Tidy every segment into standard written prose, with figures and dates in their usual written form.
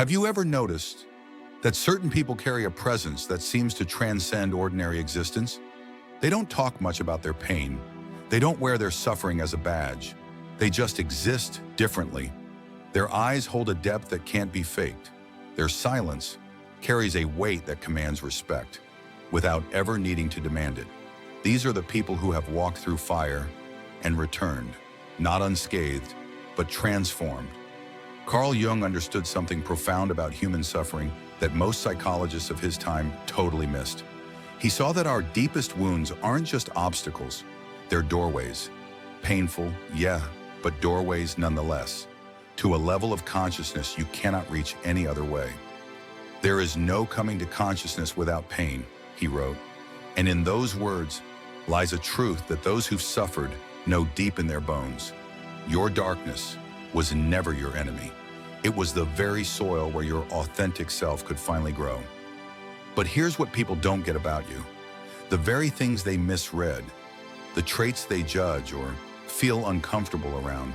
Have you ever noticed that certain people carry a presence that seems to transcend ordinary existence? They don't talk much about their pain. They don't wear their suffering as a badge. They just exist differently. Their eyes hold a depth that can't be faked. Their silence carries a weight that commands respect, without ever needing to demand it. These are the people who have walked through fire and returned, not unscathed, but transformed. Carl Jung understood something profound about human suffering that most psychologists of his time totally missed. He saw that our deepest wounds aren't just obstacles, they're doorways. Painful, yeah, but doorways nonetheless, to a level of consciousness you cannot reach any other way. There is no coming to consciousness without pain, he wrote, and in those words lies a truth that those who've suffered know deep in their bones. Your darkness was never your enemy. It was the very soil where your authentic self could finally grow. But here's what people don't get about you. The very things they misread, the traits they judge or feel uncomfortable around,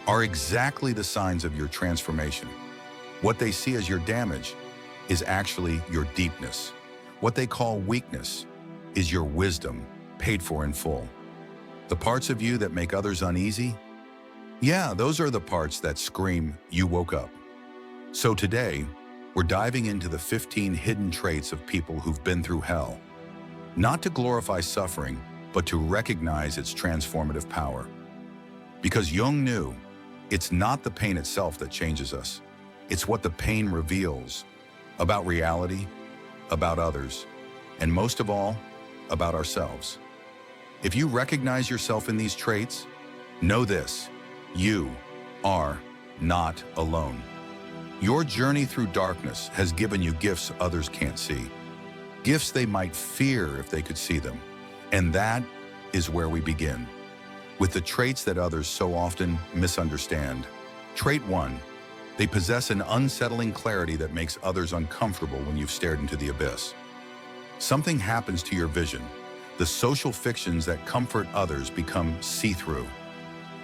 are exactly the signs of your transformation. What they see as your damage is actually your deepness. What they call weakness is your wisdom, paid for in full. The parts of you that make others uneasy, yeah, those are the parts that scream, you woke up. So today, we're diving into the 15 hidden traits of people who've been through hell. Not to glorify suffering, but to recognize its transformative power. Because Jung knew, it's not the pain itself that changes us. It's what the pain reveals about reality, about others, and most of all, about ourselves. If you recognize yourself in these traits, know this: you are not alone. Your journey through darkness has given you gifts others can't see. Gifts they might fear if they could see them. And that is where we begin, with the traits that others so often misunderstand. Trait 1, they possess an unsettling clarity that makes others uncomfortable when you've stared into the abyss. Something happens to your vision. The social fictions that comfort others become see-through.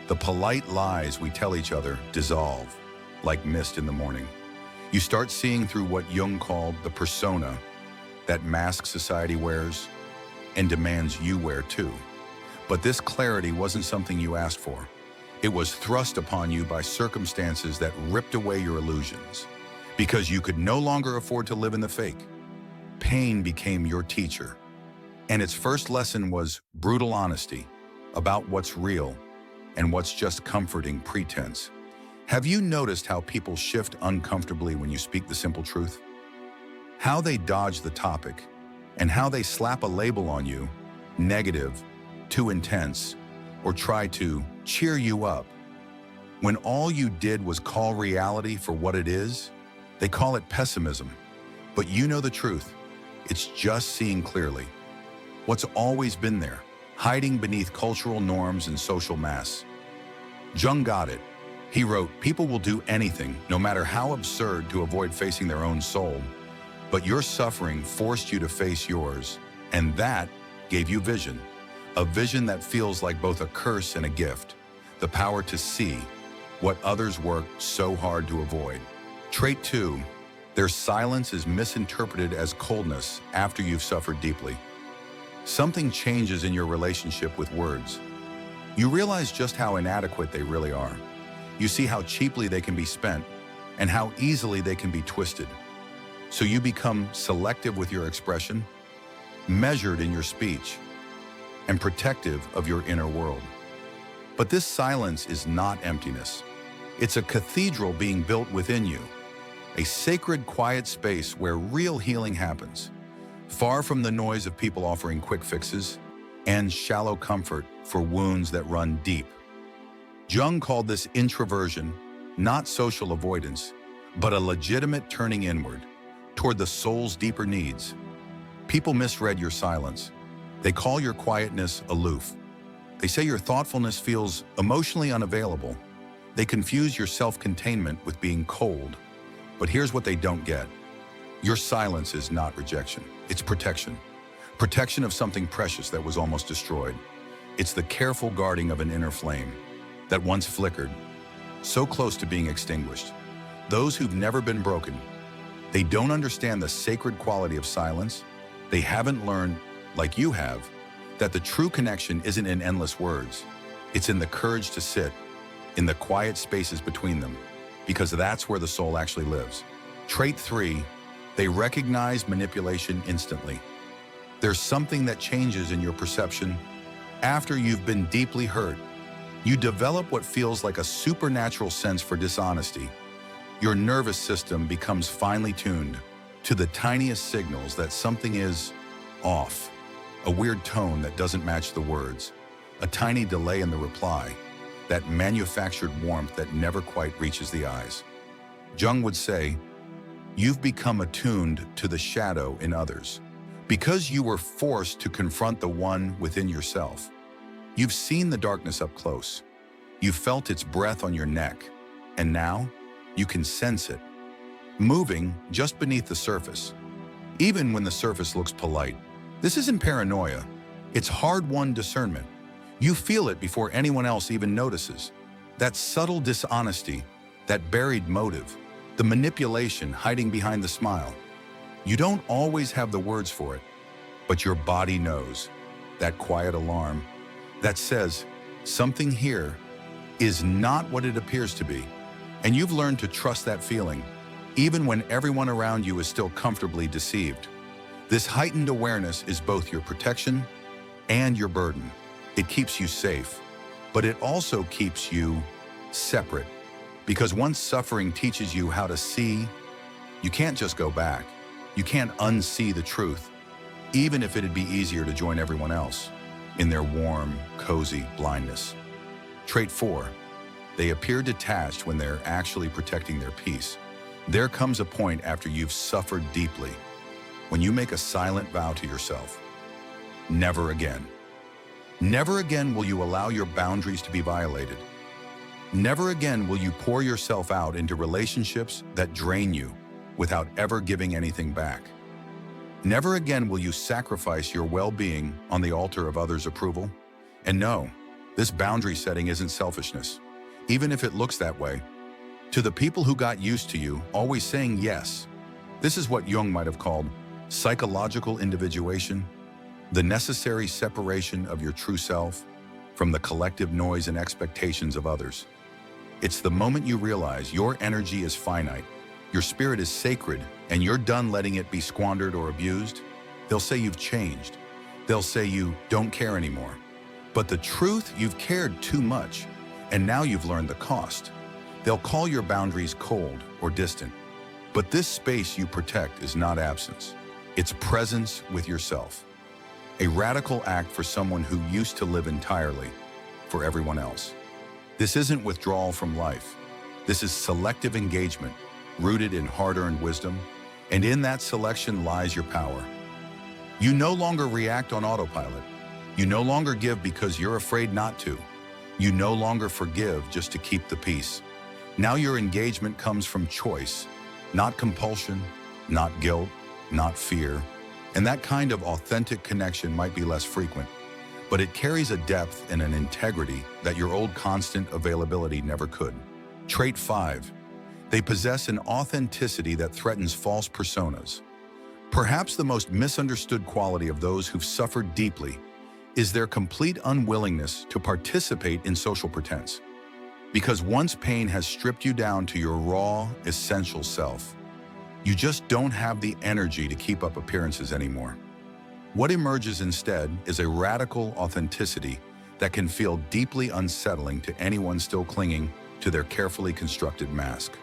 The polite lies we tell each other dissolve, like mist in the morning. You start seeing through what Jung called the persona, that mask society wears and demands you wear too. But this clarity wasn't something you asked for. It was thrust upon you by circumstances that ripped away your illusions, because you could no longer afford to live in the fake. Pain became your teacher, and its first lesson was brutal honesty about what's real and what's just comforting pretense. Have you noticed how people shift uncomfortably when you speak the simple truth? How they dodge the topic, and how they slap a label on you, negative, too intense, or try to cheer you up. When all you did was call reality for what it is, they call it pessimism. But you know the truth. It's just seeing clearly what's always been there, hiding beneath cultural norms and social masks. Jung got it. He wrote, people will do anything, no matter how absurd, to avoid facing their own soul. But your suffering forced you to face yours, and that gave you vision. A vision that feels like both a curse and a gift. The power to see what others worked so hard to avoid. Trait 2, their silence is misinterpreted as coldness after you've suffered deeply. Something changes in your relationship with words. You realize just how inadequate they really are. You see how cheaply they can be spent and how easily they can be twisted. So you become selective with your expression, measured in your speech, and protective of your inner world. But this silence is not emptiness. It's a cathedral being built within you, a sacred, quiet space where real healing happens, far from the noise of people offering quick fixes and shallow comfort for wounds that run deep. Jung called this introversion, not social avoidance, but a legitimate turning inward, toward the soul's deeper needs. People misread your silence. They call your quietness aloof. They say your thoughtfulness feels emotionally unavailable. They confuse your self-containment with being cold. But here's what they don't get. Your silence is not rejection. It's protection. Protection of something precious that was almost destroyed. It's the careful guarding of an inner flame that once flickered, so close to being extinguished. those who've never been broken. They don't understand the sacred quality of silence. They haven't learned, like you have, that the true connection isn't in endless words. It's in the courage to sit, in the quiet spaces between them, because that's where the soul actually lives. Trait 3, they recognize manipulation instantly. There's something that changes in your perception after you've been deeply hurt. You develop what feels like a supernatural sense for dishonesty. Your nervous system becomes finely tuned to the tiniest signals that something is off. A weird tone that doesn't match the words, a tiny delay in the reply, that manufactured warmth that never quite reaches the eyes. Jung would say, you've become attuned to the shadow in others because you were forced to confront the one within yourself. You've seen the darkness up close. You've felt its breath on your neck, and now you can sense it, moving just beneath the surface. Even when the surface looks polite, this isn't paranoia. It's hard-won discernment. You feel it before anyone else even notices. That subtle dishonesty, that buried motive, the manipulation hiding behind the smile. You don't always have the words for it, but your body knows. That quiet alarm that says something here is not what it appears to be. And you've learned to trust that feeling, even when everyone around you is still comfortably deceived. This heightened awareness is both your protection and your burden. It keeps you safe, but it also keeps you separate. Because once suffering teaches you how to see, you can't just go back. You can't unsee the truth, even if it'd be easier to join everyone else in their warm, cozy blindness. Trait 4, they appear detached when they're actually protecting their peace. There comes a point after you've suffered deeply when you make a silent vow to yourself. Never again. Never again will you allow your boundaries to be violated. Never again will you pour yourself out into relationships that drain you without ever giving anything back. Never again will you sacrifice your well-being on the altar of others' approval. And no, this boundary setting isn't selfishness, even if it looks that way. To the people who got used to you always saying yes, this is what Jung might have called psychological individuation, the necessary separation of your true self from the collective noise and expectations of others. It's the moment you realize your energy is finite, your spirit is sacred, and you're done letting it be squandered or abused. They'll say you've changed. They'll say you don't care anymore. But the truth, you've cared too much, and now you've learned the cost. They'll call your boundaries cold or distant. But this space you protect is not absence. It's presence with yourself. A radical act for someone who used to live entirely for everyone else. This isn't withdrawal from life. This is selective engagement, rooted in hard-earned wisdom, and in that selection lies your power. You no longer react on autopilot. You no longer give because you're afraid not to. You no longer forgive just to keep the peace. Now your engagement comes from choice, not compulsion, not guilt, not fear. And that kind of authentic connection might be less frequent, but it carries a depth and an integrity that your old constant availability never could. Trait 5, they possess an authenticity that threatens false personas. Perhaps the most misunderstood quality of those who've suffered deeply is their complete unwillingness to participate in social pretense. Because once pain has stripped you down to your raw, essential self, you just don't have the energy to keep up appearances anymore. What emerges instead is a radical authenticity that can feel deeply unsettling to anyone still clinging to their carefully constructed mask.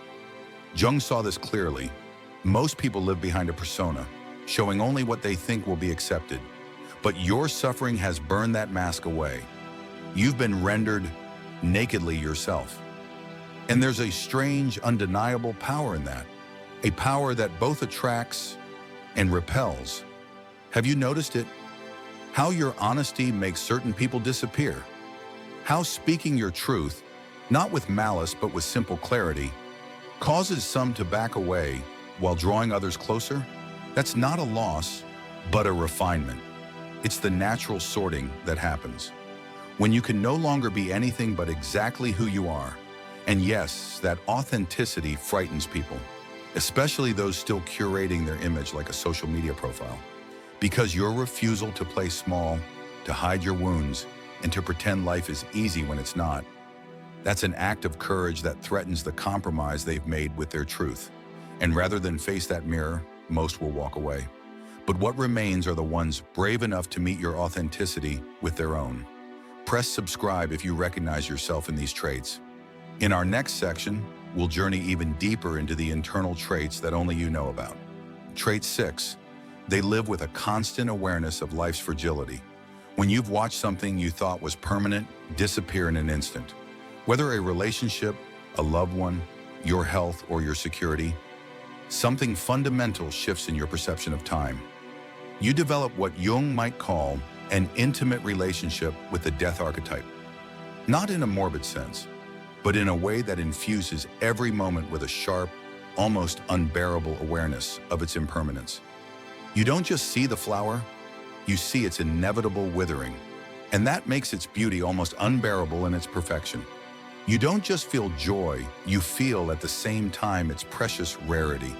Jung saw this clearly. Most people live behind a persona, showing only what they think will be accepted. But your suffering has burned that mask away. You've been rendered nakedly yourself. And there's a strange, undeniable power in that. A power that both attracts and repels. Have you noticed it? How your honesty makes certain people disappear. How speaking your truth, not with malice but with simple clarity, causes some to back away while drawing others closer? That's not a loss, but a refinement. It's the natural sorting that happens. When you can no longer be anything but exactly who you are, And yes, that authenticity frightens people, especially those still curating their image like a social media profile. Because your refusal to play small, to hide your wounds, and to pretend life is easy when it's not, that's an act of courage that threatens the compromise they've made with their truth. And rather than face that mirror, most will walk away. But what remains are the ones brave enough to meet your authenticity with their own. Press subscribe if you recognize yourself in these traits. In our next section, we'll journey even deeper into the internal traits that only you know about. Trait 6. They live with a constant awareness of life's fragility. When you've watched something you thought was permanent disappear in an instant, whether a relationship, a loved one, your health, or your security, something fundamental shifts in your perception of time. You develop what Jung might call an intimate relationship with the death archetype. Not in a morbid sense, but in a way that infuses every moment with a sharp, almost unbearable awareness of its impermanence. You don't just see the flower, you see its inevitable withering, and that makes its beauty almost unbearable in its perfection. You don't just feel joy, you feel at the same time its precious rarity.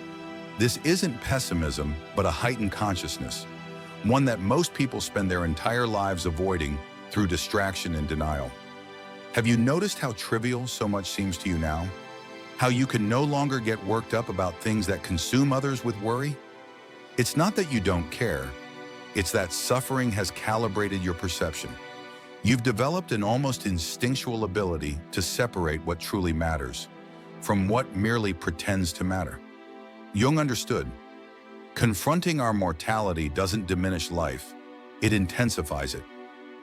This isn't pessimism, but a heightened consciousness, one that most people spend their entire lives avoiding through distraction and denial. Have you noticed how trivial so much seems to you now? How you can no longer get worked up about things that consume others with worry? It's not that you don't care, it's that suffering has calibrated your perception. You've developed an almost instinctual ability to separate what truly matters from what merely pretends to matter. Jung understood, confronting our mortality doesn't diminish life, it intensifies it.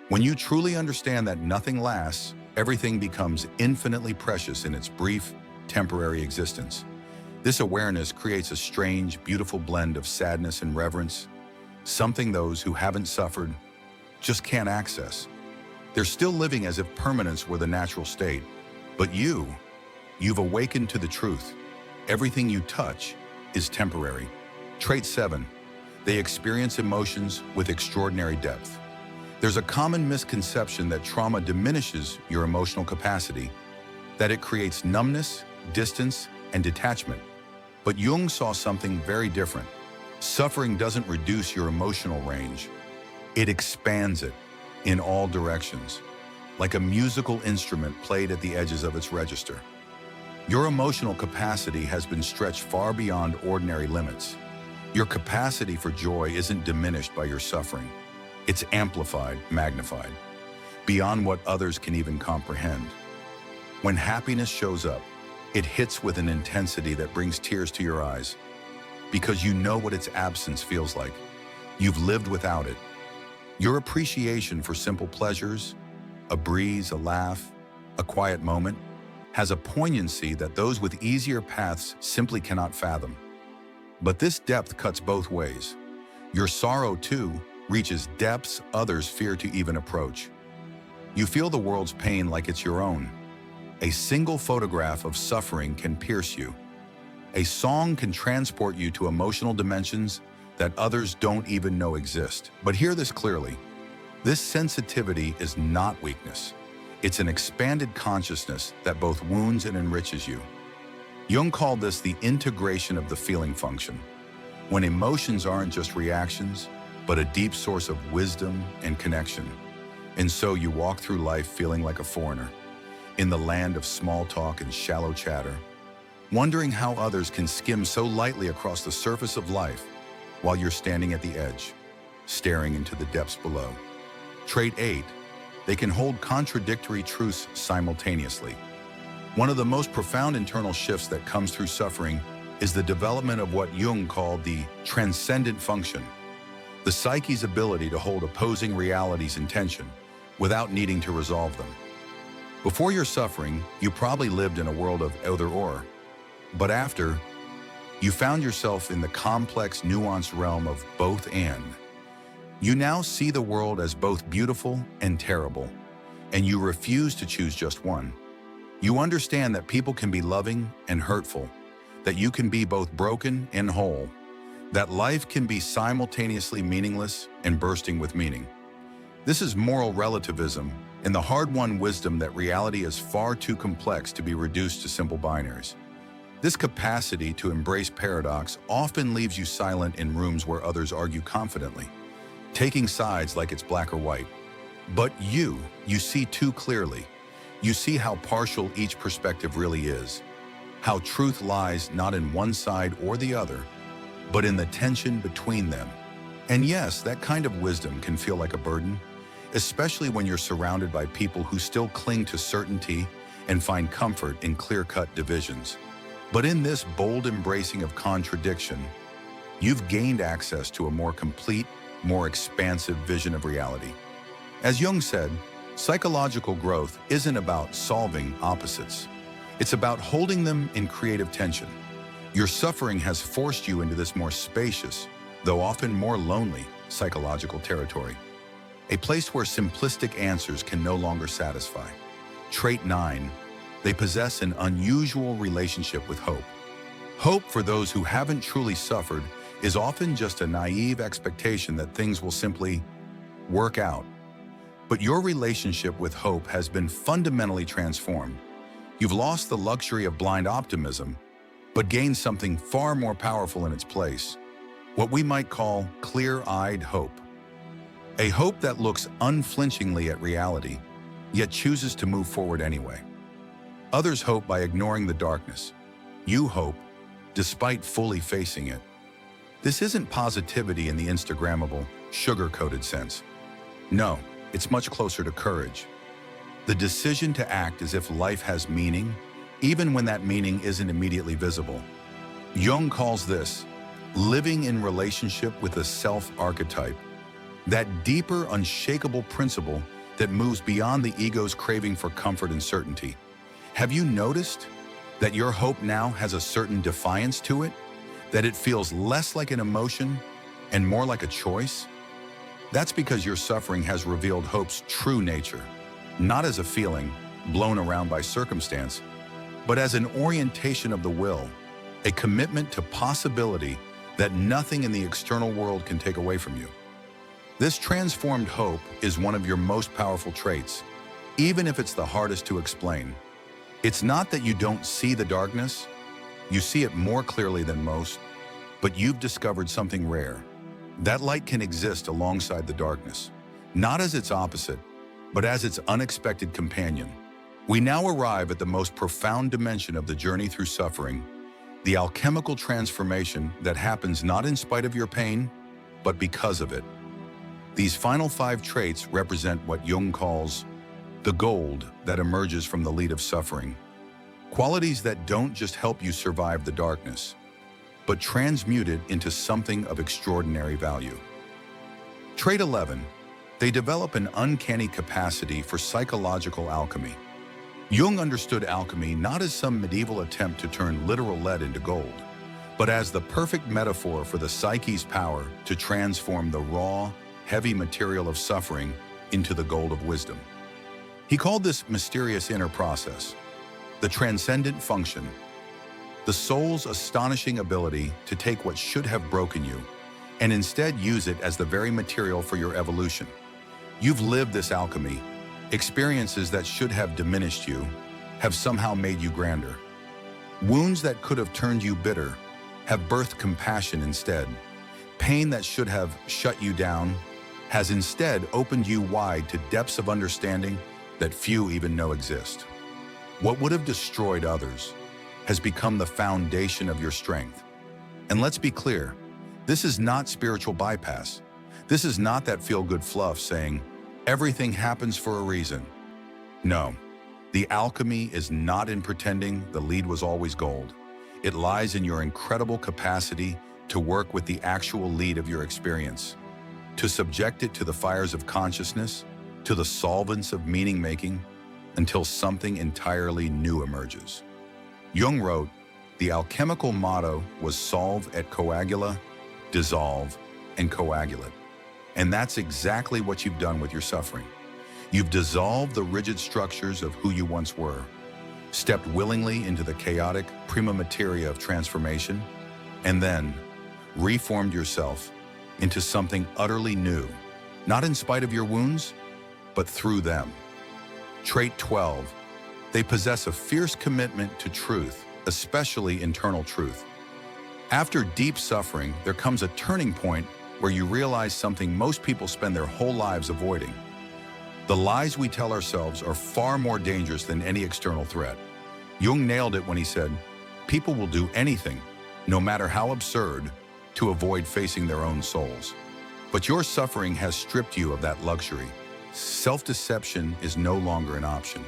When you truly understand that nothing lasts, everything becomes infinitely precious in its brief, temporary existence. This awareness creates a strange, beautiful blend of sadness and reverence, something those who haven't suffered just can't access. They're still living as if permanence were the natural state. But you've awakened to the truth. Everything you touch is temporary. Trait 7. They experience emotions with extraordinary depth. There's a common misconception that trauma diminishes your emotional capacity, that it creates numbness, distance, and detachment. But Jung saw something very different. Suffering doesn't reduce your emotional range. It expands it in all directions, like a musical instrument played at the edges of its register. Your emotional capacity has been stretched far beyond ordinary limits. Your capacity for joy isn't diminished by your suffering. It's amplified, magnified, beyond what others can even comprehend. When happiness shows up, it hits with an intensity that brings tears to your eyes, because you know what its absence feels like. You've lived without it. Your appreciation for simple pleasures, a breeze, a laugh, a quiet moment, has a poignancy that those with easier paths simply cannot fathom. But this depth cuts both ways. Your sorrow, too, reaches depths others fear to even approach. You feel the world's pain like it's your own. A single photograph of suffering can pierce you. A song can transport you to emotional dimensions that others don't even know exist. But hear this clearly. This sensitivity is not weakness. It's an expanded consciousness that both wounds and enriches you. Jung called this the integration of the feeling function, when emotions aren't just reactions, but a deep source of wisdom and connection. And so you walk through life feeling like a foreigner, in the land of small talk and shallow chatter, wondering how others can skim so lightly across the surface of life while you're standing at the edge, staring into the depths below. Trait 8. They can hold contradictory truths simultaneously. One of the most profound internal shifts that comes through suffering is the development of what Jung called the transcendent function, the psyche's ability to hold opposing realities in tension without needing to resolve them. Before your suffering, you probably lived in a world of either-or, but after, you found yourself in the complex, nuanced realm of both and. You now see the world as both beautiful and terrible, and you refuse to choose just one. You understand that people can be loving and hurtful, that you can be both broken and whole, that life can be simultaneously meaningless and bursting with meaning. This is moral relativism, and the hard-won wisdom that reality is far too complex to be reduced to simple binaries. This capacity to embrace paradox often leaves you silent in rooms where others argue confidently, taking sides like it's black or white. But you see too clearly. You see how partial each perspective really is, how truth lies not in one side or the other, but in the tension between them. And yes, that kind of wisdom can feel like a burden, especially when you're surrounded by people who still cling to certainty and find comfort in clear-cut divisions. But in this bold embracing of contradiction, you've gained access to a more complete, more expansive vision of reality. As Jung said, psychological growth isn't about solving opposites. It's about holding them in creative tension. Your suffering has forced you into this more spacious, though often more lonely, psychological territory. A place where simplistic answers can no longer satisfy. Trait 9. They possess an unusual relationship with hope. Hope, for those who haven't truly suffered, is often just a naive expectation that things will simply work out. But your relationship with hope has been fundamentally transformed. You've lost the luxury of blind optimism, but gained something far more powerful in its place. What we might call clear-eyed hope. A hope that looks unflinchingly at reality, yet chooses to move forward anyway. Others hope by ignoring the darkness. You hope, despite fully facing it. This isn't positivity in the Instagrammable, sugar-coated sense. No, it's much closer to courage. The decision to act as if life has meaning, even when that meaning isn't immediately visible. Jung calls this living in relationship with the self-archetype, that deeper, unshakable principle that moves beyond the ego's craving for comfort and certainty. Have you noticed that your hope now has a certain defiance to it? That it feels less like an emotion and more like a choice? That's because your suffering has revealed hope's true nature, not as a feeling blown around by circumstance, but as an orientation of the will, a commitment to possibility that nothing in the external world can take away from you. This transformed hope is one of your most powerful traits, even if it's the hardest to explain. It's not that you don't see the darkness, you see it more clearly than most, but you've discovered something rare. That light can exist alongside the darkness, not as its opposite, but as its unexpected companion. We now arrive at the most profound dimension of the journey through suffering, the alchemical transformation that happens not in spite of your pain, but because of it. These final 5 traits represent what Jung calls the gold that emerges from the lead of suffering. Qualities that don't just help you survive the darkness, but transmute it into something of extraordinary value. Trait 11. They develop an uncanny capacity for psychological alchemy. Jung understood alchemy not as some medieval attempt to turn literal lead into gold, but as the perfect metaphor for the psyche's power to transform the raw, heavy material of suffering into the gold of wisdom. He called this mysterious inner process the transcendent function, the soul's astonishing ability to take what should have broken you and instead use it as the very material for your evolution. You've lived this alchemy. Experiences that should have diminished you have somehow made you grander. Wounds that could have turned you bitter have birthed compassion instead. Pain that should have shut you down has instead opened you wide to depths of understanding that few even know exist. What would have destroyed others has become the foundation of your strength. And let's be clear, this is not spiritual bypass. This is not that feel-good fluff saying, everything happens for a reason. No, the alchemy is not in pretending the lead was always gold. It lies in your incredible capacity to work with the actual lead of your experience, to subject it to the fires of consciousness, to the solvents of meaning-making, until something entirely new emerges. Jung wrote, the alchemical motto was solve et coagula, dissolve and coagulate. And that's exactly what you've done with your suffering. You've dissolved the rigid structures of who you once were, stepped willingly into the chaotic prima materia of transformation, and then reformed yourself into something utterly new, not in spite of your wounds, but through them. Trait 12. They possess a fierce commitment to truth, especially internal truth. After deep suffering, there comes a turning point where you realize something most people spend their whole lives avoiding. The lies we tell ourselves are far more dangerous than any external threat. Jung nailed it when he said, "People will do anything, no matter how absurd, to avoid facing their own souls." But your suffering has stripped you of that luxury. Self-deception is no longer an option.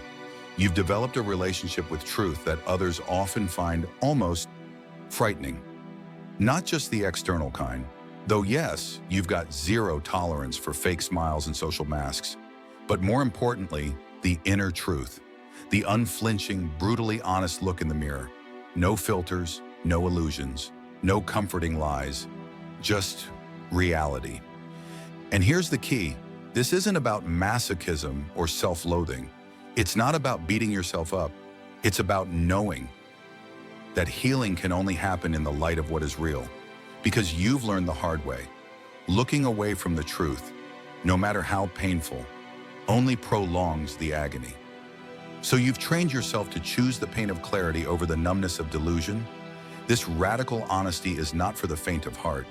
You've developed a relationship with truth that others often find almost frightening. Not just the external kind, though yes, you've got zero tolerance for fake smiles and social masks, but more importantly, the inner truth, the unflinching, brutally honest look in the mirror. No filters, no illusions, no comforting lies, just reality. And here's the key. This isn't about masochism or self-loathing. It's not about beating yourself up. It's about knowing that healing can only happen in the light of what is real, because you've learned the hard way. Looking away from the truth, no matter how painful, only prolongs the agony. So you've trained yourself to choose the pain of clarity over the numbness of delusion. This radical honesty is not for the faint of heart.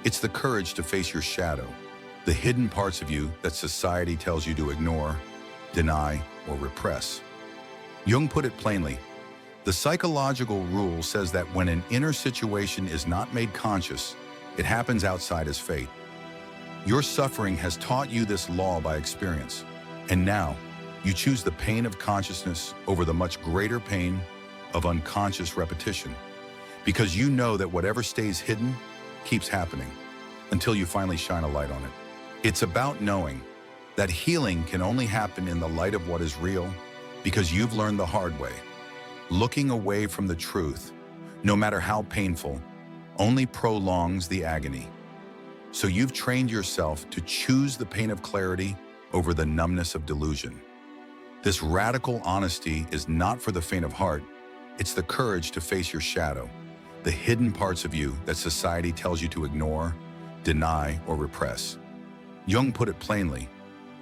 It's the courage to face your shadow, the hidden parts of you that society tells you to ignore, deny, or repress. Jung put it plainly, the psychological rule says that when an inner situation is not made conscious, it happens outside as fate. Your suffering has taught you this law by experience, and now you choose the pain of consciousness over the much greater pain of unconscious repetition, because you know that whatever stays hidden keeps happening until you finally shine a light on it. It's about knowing that healing can only happen in the light of what is real, because you've learned the hard way. Looking away from the truth, no matter how painful, only prolongs the agony. So you've trained yourself to choose the pain of clarity over the numbness of delusion. This radical honesty is not for the faint of heart. It's the courage to face your shadow, the hidden parts of you that society tells you to ignore, deny, or repress. Jung put it plainly,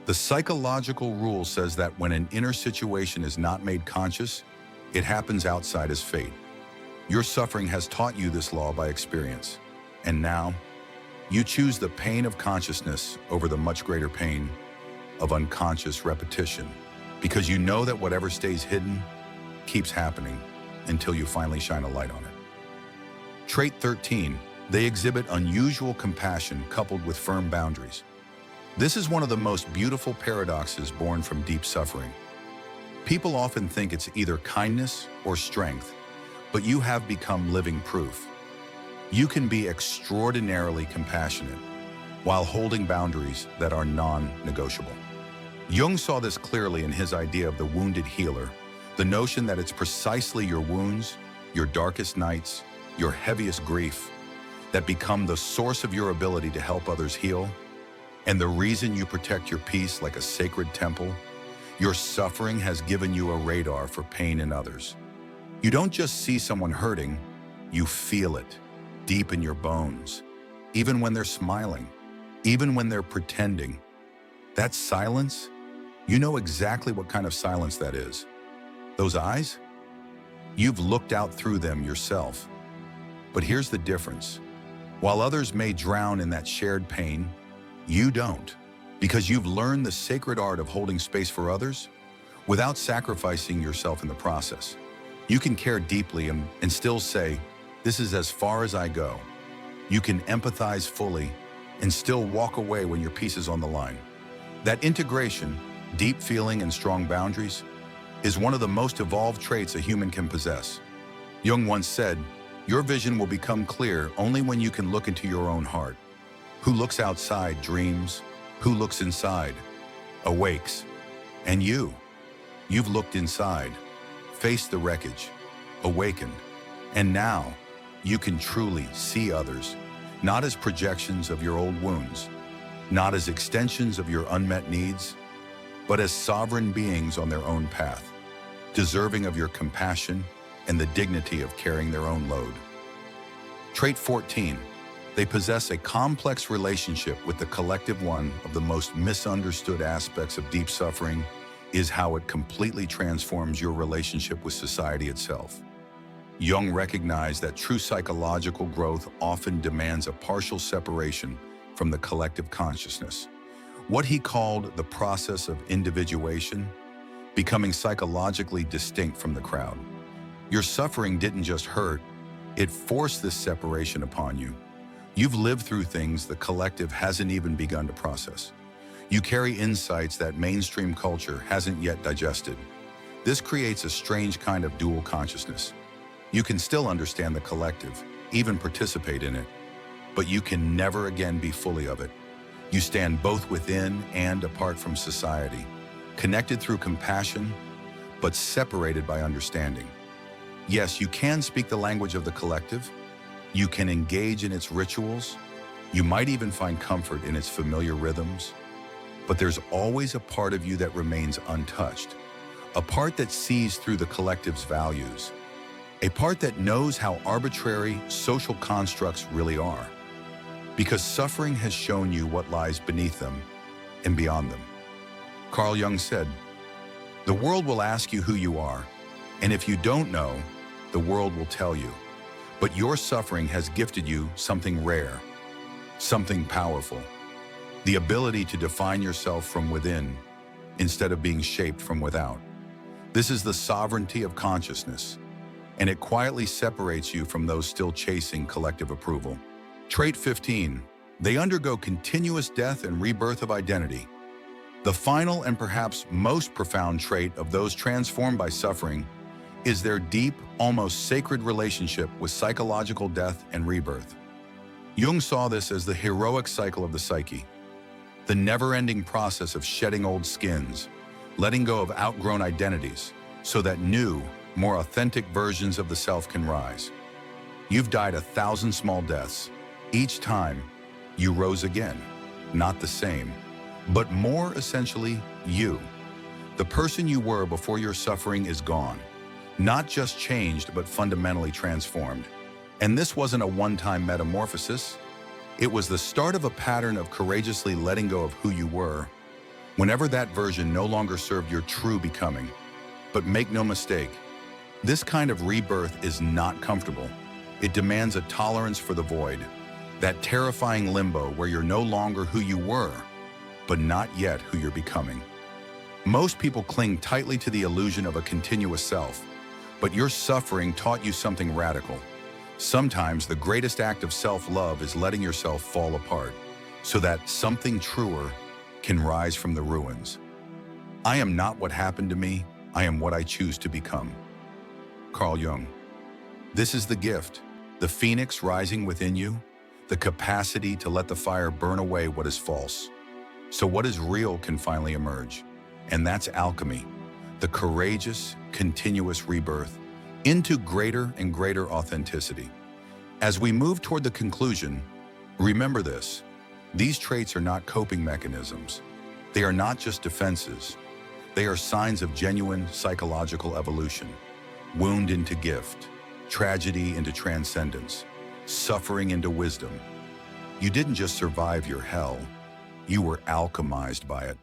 the psychological rule says that when an inner situation is not made conscious, it happens outside as fate. Your suffering has taught you this law by experience, and now you choose the pain of consciousness over the much greater pain of unconscious repetition, because you know that whatever stays hidden keeps happening until you finally shine a light on it. Trait 13, they exhibit unusual compassion coupled with firm boundaries. This is one of the most beautiful paradoxes born from deep suffering. People often think it's either kindness or strength, but you have become living proof. You can be extraordinarily compassionate while holding boundaries that are non-negotiable. Jung saw this clearly in his idea of the wounded healer, the notion that it's precisely your wounds, your darkest nights, your heaviest grief, that become the source of your ability to help others heal, and the reason you protect your peace like a sacred temple. Your suffering has given you a radar for pain in others. You don't just see someone hurting, you feel it deep in your bones, even when they're smiling, even when they're pretending. That silence, you know exactly what kind of silence that is. Those eyes? You've looked out through them yourself. But here's the difference. While others may drown in that shared pain, you don't, because you've learned the sacred art of holding space for others without sacrificing yourself in the process. You can care deeply and still say, this is as far as I go. You can empathize fully and still walk away when your peace is on the line. That integration, deep feeling and strong boundaries, is one of the most evolved traits a human can possess. Jung once said, your vision will become clear only when you can look into your own heart. Who looks outside dreams, who looks inside awakes. And you've looked inside, faced the wreckage, awakened, and now you can truly see others, not as projections of your old wounds, not as extensions of your unmet needs, but as sovereign beings on their own path, deserving of your compassion and the dignity of carrying their own load. Trait 14, they possess a complex relationship with the collective. One of the most misunderstood aspects of deep suffering is how it completely transforms your relationship with society itself. Jung recognized that true psychological growth often demands a partial separation from the collective consciousness, what he called the process of individuation, becoming psychologically distinct from the crowd. Your suffering didn't just hurt, it forced this separation upon you. You've lived through things the collective hasn't even begun to process. You carry insights that mainstream culture hasn't yet digested. This creates a strange kind of dual consciousness. You can still understand the collective, even participate in it, but you can never again be fully of it. You stand both within and apart from society, connected through compassion, but separated by understanding. Yes, you can speak the language of the collective. You can engage in its rituals. You might even find comfort in its familiar rhythms. But there's always a part of you that remains untouched, a part that sees through the collective's values, a part that knows how arbitrary social constructs really are. Because suffering has shown you what lies beneath them and beyond them. Carl Jung said, "The world will ask you who you are, and if you don't know, the world will tell you. But your suffering has gifted you something rare, something powerful, the ability to define yourself from within instead of being shaped from without. This is the sovereignty of consciousness, and it quietly separates you from those still chasing collective approval." Trait 15, they undergo continuous death and rebirth of identity. The final and perhaps most profound trait of those transformed by suffering is their deep, almost sacred relationship with psychological death and rebirth. Jung saw this as the heroic cycle of the psyche, the never-ending process of shedding old skins, letting go of outgrown identities, so that new, more authentic versions of the self can rise. You've died 1,000 small deaths. Each time, you rose again, not the same, but more essentially, you. The person you were before your suffering is gone. Not just changed, but fundamentally transformed. And this wasn't a one-time metamorphosis. It was the start of a pattern of courageously letting go of who you were, whenever that version no longer served your true becoming. But make no mistake, this kind of rebirth is not comfortable. It demands a tolerance for the void, that terrifying limbo where you're no longer who you were, but not yet who you're becoming. Most people cling tightly to the illusion of a continuous self, but your suffering taught you something radical. Sometimes the greatest act of self-love is letting yourself fall apart, so that something truer can rise from the ruins. I am not what happened to me, I am what I choose to become. Carl Jung. This is the gift, the phoenix rising within you, the capacity to let the fire burn away what is false, so what is real can finally emerge. And that's alchemy, the courageous, continuous rebirth into greater and greater authenticity. As we move toward the conclusion, remember this: these traits are not coping mechanisms. They are not just defenses. They are signs of genuine psychological evolution. Wound into gift, tragedy into transcendence, suffering into wisdom. You didn't just survive your hell, you were alchemized by it.